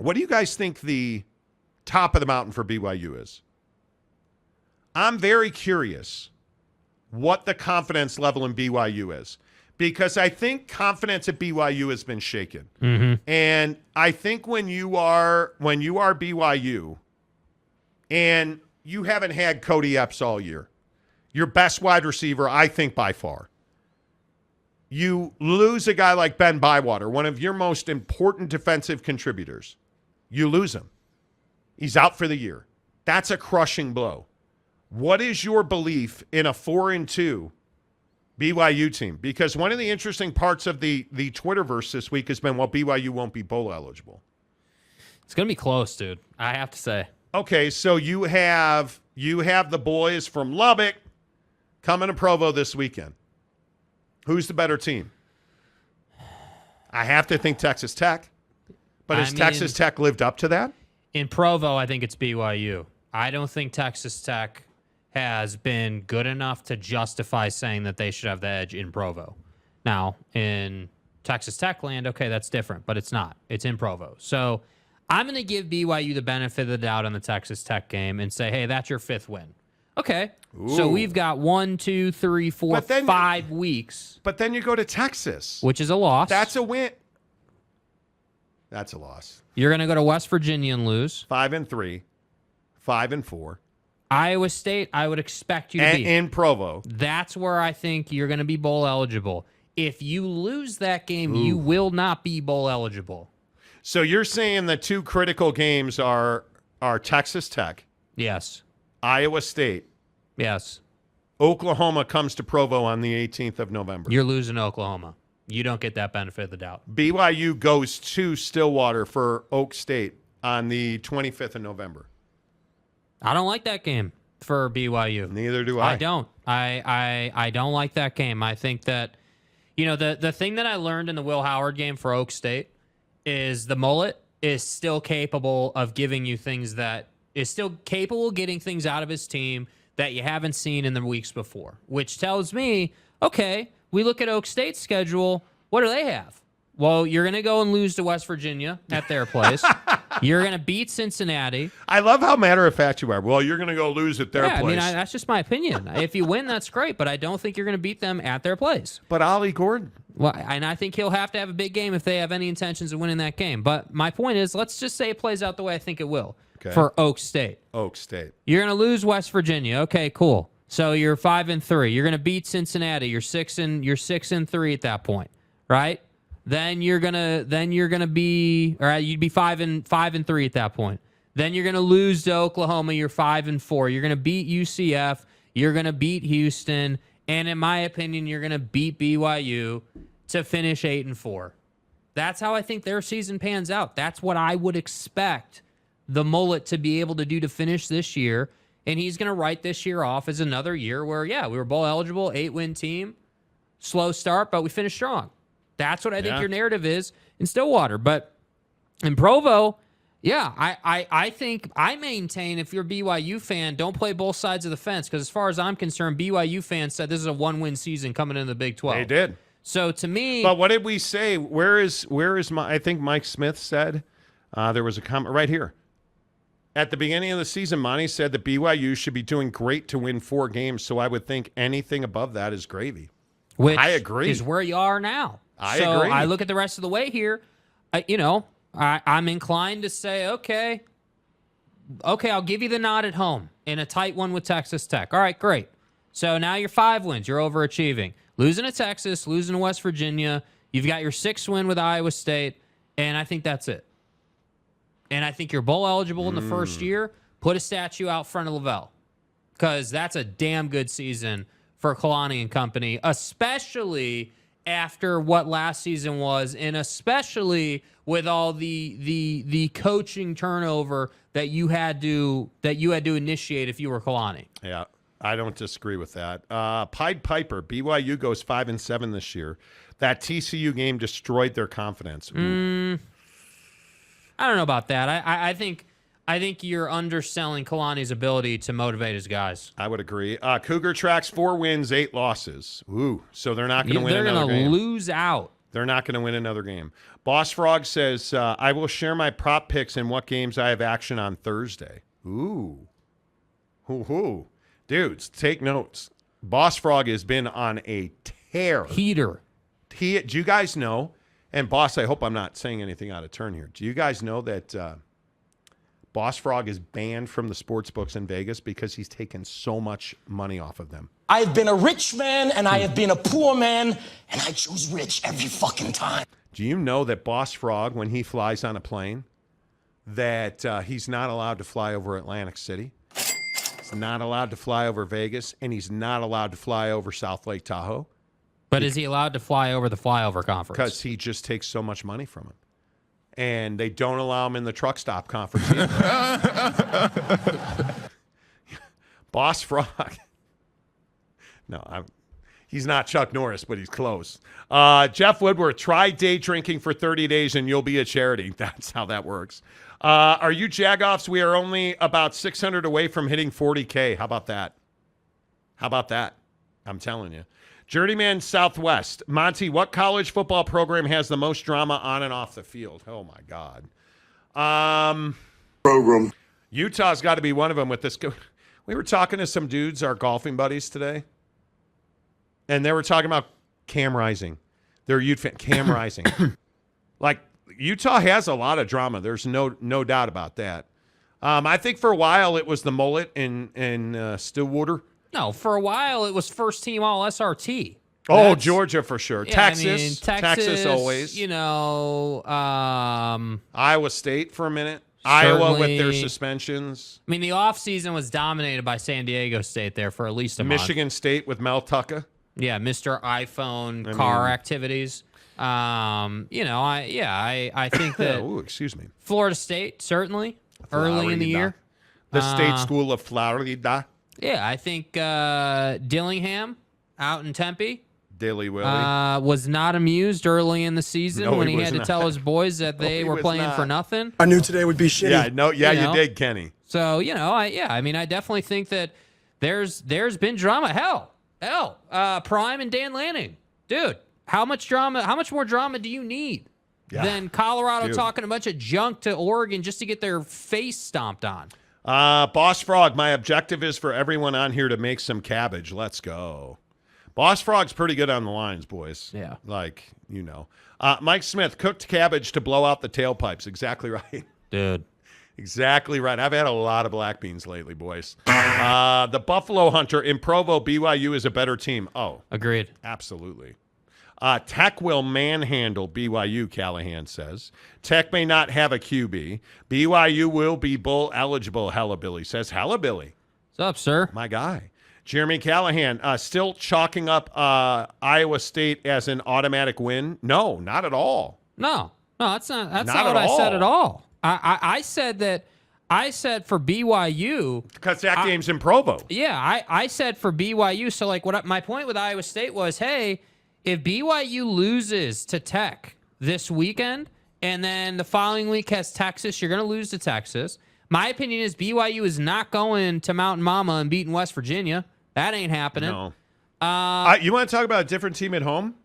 What do you guys think the top of the mountain for BYU is? I'm very curious what the confidence level in BYU is, because I think confidence at BYU has been shaken. Mm-hmm. And I think when you are BYU and you haven't had Cody Epps all year, your best wide receiver, I think by far, you lose a guy like Ben Bywater, one of your most important defensive contributors. You lose him. He's out for the year. That's a crushing blow. What is your belief in a 4-2 BYU team? Because one of the interesting parts of the Twitterverse this week has been, well, BYU won't be bowl eligible. It's going to be close, dude. I have to say. Okay, so you have the boys from Lubbock coming to Provo this weekend. Who's the better team? I have to think Texas Tech. But has Texas Tech lived up to that? In Provo, I think it's BYU. I don't think Texas Tech has been good enough to justify saying that they should have the edge in Provo. Now, in Texas Tech land, okay, that's different, but it's not. It's in Provo. So I'm going to give BYU the benefit of the doubt on the Texas Tech game and say, hey, that's your 5th win. Okay. Ooh. So we've got 1, 2, 3, 4, 5 weeks. But then you go to Texas, which is a loss. That's a win. That's a loss. You're going to go to West Virginia and lose. 5-3, 5-4. Iowa State, I would expect you to be. In Provo. That's where I think you're going to be bowl eligible. If you lose that game, you will not be bowl eligible. So you're saying the 2 critical games are Texas Tech. Yes. Iowa State. Yes. Oklahoma comes to Provo on the 18th of November. You're losing to Oklahoma. You don't get that benefit of the doubt. BYU goes to Stillwater for Oak State on the 25th of November. I don't like that game for BYU. Neither do I. I don't. I don't like that game. I think that, the thing that I learned in the Will Howard game for Oak State is the mullet is still capable of giving you things that is still capable of getting things out of his team that you haven't seen in the weeks before, which tells me, okay, we look at Oak State's schedule. What do they have? Well, you're going to go and lose to West Virginia at their place. You're going to beat Cincinnati. I love how matter-of-fact you are. Well, you're going to go lose at their place. I mean, that's just my opinion. If you win, that's great, but I don't think you're going to beat them at their place. But Ollie Gordon. Well, and I think he'll have to have a big game if they have any intentions of winning that game. But my point is, let's just say it plays out the way I think it will for Oak State. Oak State. You're going to lose West Virginia. Okay, cool. So you're 5-3. You're going to beat Cincinnati. You're 6-3 at that point, right? Then you're gonna be all right. You'd be 5-3 at that point. Then you're gonna lose to Oklahoma. You're 5-4. You're gonna beat UCF. You're gonna beat Houston, and in my opinion, you're gonna beat BYU to finish 8-4. That's how I think their season pans out. That's what I would expect the mullet to be able to do to finish this year. And he's gonna write this year off as another year where, we were bowl eligible, 8-win team, slow start, but we finished strong. That's what I think your narrative is in Stillwater. But in Provo, I think I maintain if you're a BYU fan, don't play both sides of the fence, because as far as I'm concerned, BYU fans said this is a 1-win season coming into the Big 12. They did. So to me... But what did we say? Where is I think Mike Smith said, there was a comment right here. At the beginning of the season, Monty said that BYU should be doing great to win 4 games, so I would think anything above that is gravy. Which I agree. Is where you are now. I agree. I look at the rest of the way here. I'm inclined to say, okay, I'll give you the nod at home in a tight one with Texas Tech. All right, great. So now you're 5 wins. You're overachieving. Losing to Texas, losing to West Virginia. You've got your 6th win with Iowa State, and I think that's it. And I think you're bowl eligible in the first year. Put a statue out front of Lavelle, because that's a damn good season for Kalani and company, especially after what last season was, and especially with all the coaching turnover that you had to initiate if you were Kalani. Yeah, I don't disagree with that. Pied Piper, BYU goes 5-7 this year. That TCU game destroyed their confidence. I don't know about that. I think you're underselling Kalani's ability to motivate his guys. I would agree. Cougar tracks 4 wins, 8 losses. Ooh, so they're not going to win another game. They're going to lose out They're not going to win another game. Boss Frog says, I will share my prop picks and what games I have action on Thursday. Ooh. Ooh. Dudes, take notes. Boss Frog has been on a tear. Heater. Do you guys know, and Boss, I hope I'm not saying anything out of turn here. Do you guys know that Boss Frog is banned from the sports books in Vegas because he's taken so much money off of them? I've been a rich man and I have been a poor man, and I choose rich every fucking time. Do you know that Boss Frog, when he flies on a plane, that he's not allowed to fly over Atlantic City? He's not allowed to fly over Vegas, and he's not allowed to fly over South Lake Tahoe. But is he allowed to fly over the flyover conference? Because he just takes so much money from him. And they don't allow him in the truck stop conference either. Boss Frog. No, he's not Chuck Norris, but he's close. Jeff Woodworth, try day drinking for 30 days and you'll be a charity. That's how that works. Are you Jagoffs? We are only about 600 away from hitting 40K. How about that? How about that? I'm telling you. Journeyman Southwest. Monty, what college football program has the most drama on and off the field? Oh, my God. Program. Utah's got to be one of them with this. We were talking to some dudes, our golfing buddies today, and they were talking about Cam Rising. They're Ute fan. Cam Rising. Like, Utah has a lot of drama. There's no doubt about that. I think for a while it was the mullet in Stillwater. No, for a while it was first team all SRT. Oh, Georgia for sure. Yeah, Texas, I mean, Texas always. You know, Iowa State for a minute. Iowa with their suspensions. I mean, the offseason was dominated by San Diego State there for at least a month. Michigan State with Mel Tucker. Yeah, Mr. iPhone car activities. You know, I think that. Oh, excuse me. Florida State certainly early in the year. The State School of Florida. Yeah, I think Dillingham out in Tempe Dilly Willy was not amused early in the season when he had to not. tell his boys that they were playing for nothing. I knew today would be shitty. You did, Kenny. So, you know, I mean, I definitely think that there's been drama. Hell, Prime and Dan Lanning. Dude, how much more drama do you need than Colorado talking a bunch of junk to Oregon just to get their face stomped on? Boss Frog, my objective is for everyone on here to make some cabbage. Let's go. Boss Frog's pretty good on the lines, boys. Yeah. Like, you know. Mike Smith, cooked cabbage to blow out the tailpipes. Exactly right. Dude. Exactly right. I've had a lot of black beans lately, boys. The Buffalo Hunter in Provo, BYU is a better team. Oh. Agreed. Absolutely. Tech will manhandle BYU, Callahan says. Tech may not have a QB. BYU will be bowl eligible, Hellabilly says. Hellabilly. What's up, sir? My guy. Jeremy Callahan, still chalking up Iowa State as an automatic win? No, not at all. No, that's not what I said at all. I said that. I said for BYU because that game's in Provo. Yeah, I said for BYU. So like, my point with Iowa State was, hey, if BYU loses to Tech this weekend and then the following week has Texas, you're going to lose to Texas. My opinion is BYU is not going to Mountain Mama and beating West Virginia. That ain't happening. No. You want to talk about a different team at home?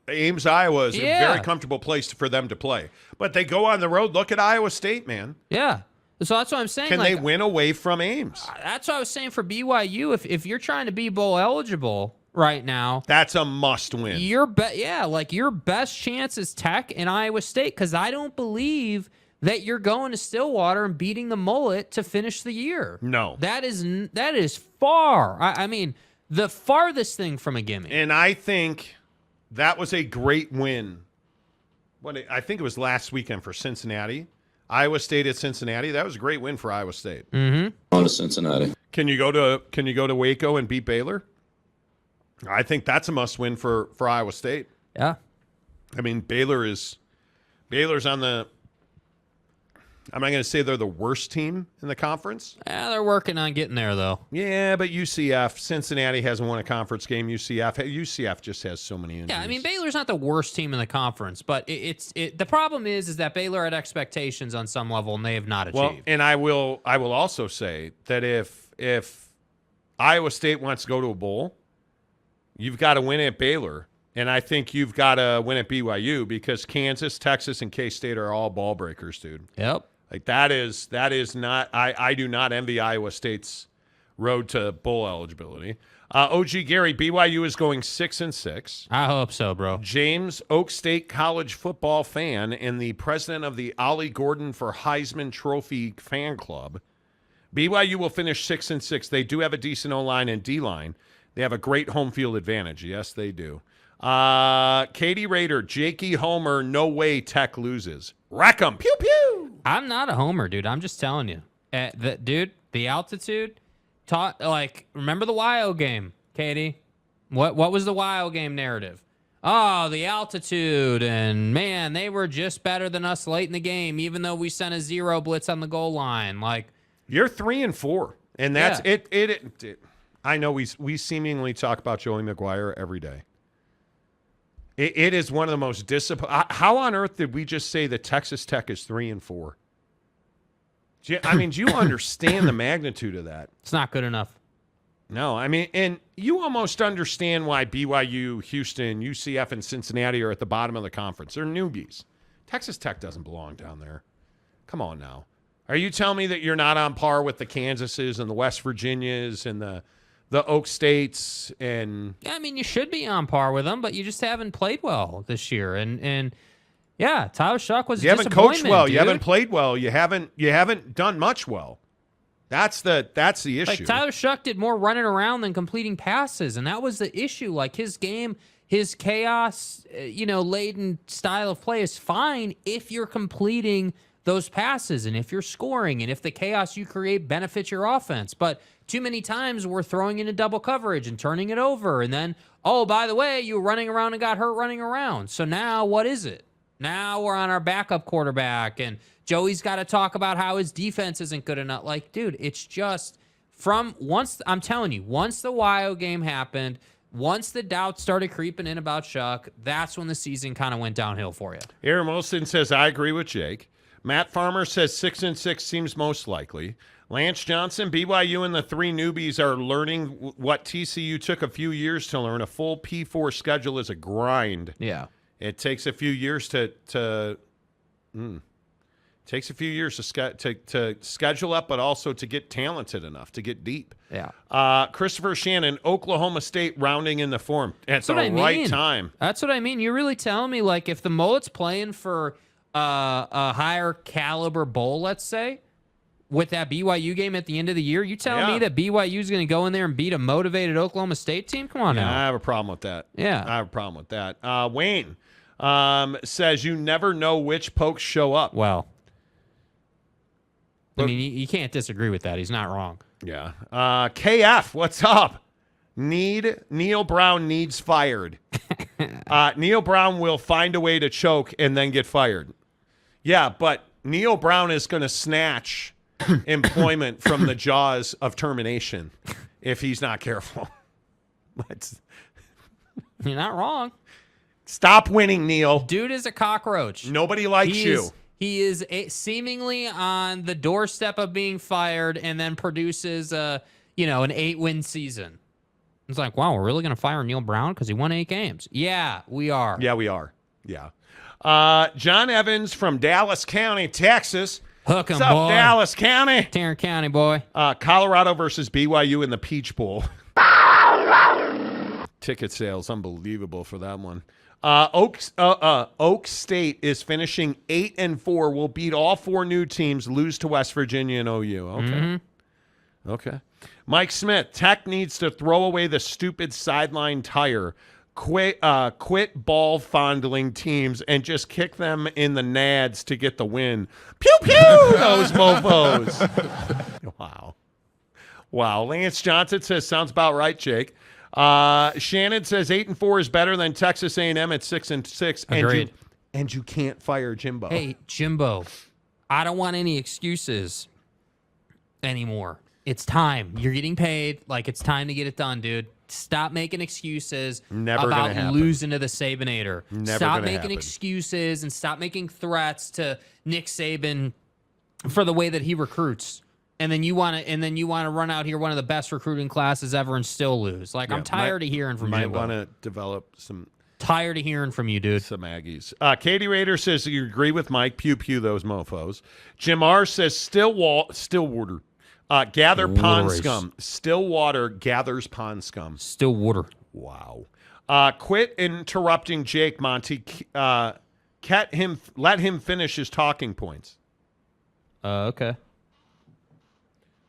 Ames, Iowa is a very comfortable place for them to play. But they go on the road. Look at Iowa State, man. Yeah. So that's what I'm saying. Can they win away from Ames? That's what I was saying for BYU. If you're trying to be bowl eligible right now, that's a must win. Your best chance is Tech and Iowa State, because I don't believe that you're going to Stillwater and beating the Mullet to finish the year. No. That is far. I mean, the farthest thing from a gimme. And I think that was a great win. I think it was last weekend for Cincinnati. Iowa State at Cincinnati. That was a great win for Iowa State. Mm-hmm. On to Cincinnati. Can you go to Waco and beat Baylor? I think that's a must win for Iowa State. Yeah. I mean, Baylor's on the. I'm not going to say they're the worst team in the conference. Yeah, they're working on getting there, though. Yeah, but UCF, Cincinnati hasn't won a conference game. UCF just has so many injuries. Yeah, I mean, Baylor's not the worst team in the conference, but the problem is that Baylor had expectations on some level, and they have not achieved. Well, and I will also say that if Iowa State wants to go to a bowl, you've got to win at Baylor, And I think you've got to win at BYU because Kansas, Texas, and K-State are all ball breakers, dude. Yep. Like that is not. I do not envy Iowa State's road to bowl eligibility. OG Gary, BYU is going 6-6. I hope so, bro. James, Oak State college football fan and the president of the Ollie Gordon for Heisman Trophy fan club. BYU will finish 6-6. They do have a decent O-line and D-line. They have a great home field advantage. Yes, they do. Katie Rader, Jakey Homer, no way Tech loses. Wreck 'em. Pew, pew. I'm not a homer, dude. I'm just telling you. The altitude, remember the WYO game, Katie? What was the WYO game narrative? Oh, the altitude, and man, they were just better than us late in the game, even though we sent a 0 blitz on the goal line. Like, you're 3-4, and that's it. I know we seemingly talk about Joey McGuire every day. It is one of the most disappointing. How on earth did we just say that Texas Tech is 3-4? Do you understand the magnitude of that? it's not good enough. No, I mean, and you almost understand why BYU, Houston, UCF, and Cincinnati are at the bottom of the conference. They're newbies. Texas Tech doesn't belong down there. Come on now. Are you telling me that you're not on par with the Kansases and the West Virginias and the Oak States? And Yeah, I mean, you should be on par with them, but you just haven't played well this year. And yeah, Tyler Shuck was you a haven't coached disappointment, well. dude. You haven't played well. You haven't done much well. That's the issue. Like, Tyler Shuck did more running around than completing passes, and that was the issue. Like, his game, his chaos, laden style of play is fine if you're completing those passes and if you're scoring and if the chaos you create benefits your offense. But too many times we're throwing into double coverage and turning it over, and then, oh, by the way, you were running around and got hurt running around. So now what is it? Now we're on our backup quarterback, and Joey's got to talk about how his defense isn't good enough. Like, dude, it's just I'm telling you, once the WYO game happened, once the doubts started creeping in about Shuck, that's when the season kind of went downhill for you. Aaron Wilson says, I agree with Jake. Matt Farmer says 6-6 seems most likely. Lance Johnson, BYU and the 3 newbies are learning what TCU took a few years to learn. A full P4 schedule is a grind. Yeah. It takes a few years to schedule up, but also to get talented enough, to get deep. Yeah. Christopher Shannon, Oklahoma State rounding in the form at the right time. That's what I mean. You're really telling me, like, if the Mullet's playing for a higher caliber bowl, let's say, with that BYU game at the end of the year, you telling me that BYU is going to go in there and beat a motivated Oklahoma State team? Come on now. I have a problem with that. Yeah. I have a problem with that. Wayne says you never know which pokes show up. Well, I mean, you can't disagree with that. He's not wrong. Yeah. KF, what's up? Neil Brown needs fired. Neil Brown will find a way to choke and then get fired. Yeah, but Neil Brown is going to snatch employment from the jaws of termination if he's not careful. You're not wrong. Stop winning, Neil. Dude is a cockroach. Nobody likes you. He is seemingly on the doorstep of being fired, and then produces an 8-win season. It's like, wow, we're really going to fire Neil Brown because he won 8 games? Yeah, we are. Yeah, we are. Yeah. John Evans from Dallas County, Texas. Hook 'em, What's up, boy. Dallas County? Tarrant County, boy. Colorado versus BYU in the Peach Bowl. Ticket sales, unbelievable for that one. Oak State is finishing 8-4. Will beat all 4 new teams, lose to West Virginia and OU. Okay. Mm-hmm. Okay. Mike Smith, Tech needs to throw away the stupid sideline tire, quit ball fondling teams, and just kick them in the nads to get the win. Pew, pew, those mofos. Wow. Lance Johnson says, sounds about right, Jake. Shannon says 8-4 is better than Texas A&M at 6-6. Agreed. And you can't fire Jimbo. Hey, Jimbo, I don't want any excuses anymore. It's time. You're getting paid. Like, it's time to get it done, dude. Stop making excuses about losing to the Sabinator. Stop making excuses and stop making threats to Nick Saban for the way that he recruits. And then you want to run out here one of the best recruiting classes ever and still lose. Like, I'm tired of hearing from Jimbo. Might want to develop some Tired of hearing from you, dude. Some Aggies. Katie Rader says you agree with Mike. Pew pew those mofos. Jim R says Stillwater. Gather pond scum. Stillwater gathers pond scum. Stillwater. Wow. Quit interrupting Jake, Monty. Let him finish his talking points. Okay.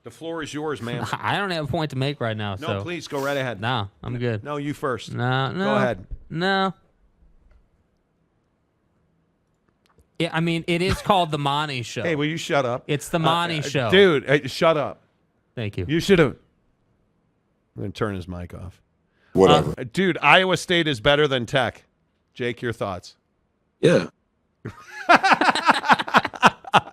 The floor is yours, man. I don't have a point to make right now. No, please go right ahead. No, I'm good. No, you first. No. Go ahead. No. Yeah, I mean, it is called the Monty Show. Hey, will you shut up? It's the Monty Show. Dude, shut up. Thank you. You should have. I'm going to turn his mic off. Whatever. Dude, Iowa State is better than Tech. Jake, your thoughts? Yeah.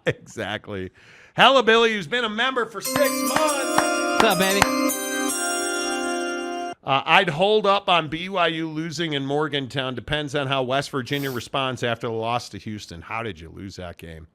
Exactly. Billy, who's been a member for 6 months. What's up, baby? I'd hold up on BYU losing in Morgantown. Depends on how West Virginia responds after the loss to Houston. How did you lose that game?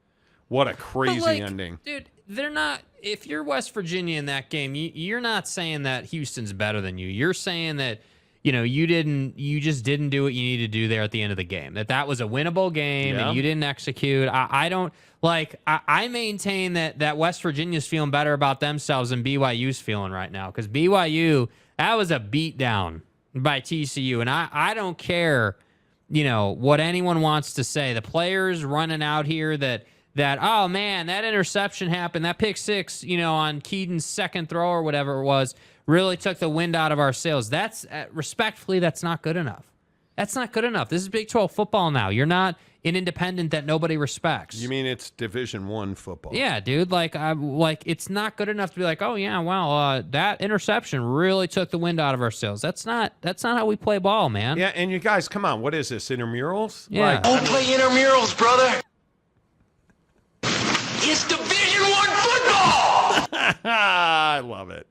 What a crazy ending. Dude, they're not – if you're West Virginia in that game, you're not saying that Houston's better than you. You're saying that, you just didn't do what you needed to do there at the end of the game. That was a winnable game and you didn't execute. I don't – I maintain that West Virginia's feeling better about themselves than BYU's feeling right now because BYU – that was a beatdown by TCU, and I don't care, what anyone wants to say. The players running out here that oh man, that interception happened, that pick six, on Keedon's second throw or whatever it was, really took the wind out of our sails. That's respectfully, that's not good enough. That's not good enough. This is Big 12 football now. You're not an independent that nobody respects. You mean it's Division I football? Yeah, dude. It's not good enough to be like, oh yeah, well, that interception really took the wind out of our sails. That's not how we play ball, man. Yeah, and you guys, come on. What is this? Intramurals? Yeah. Don't play intramurals, brother. It's Division I football. I love it.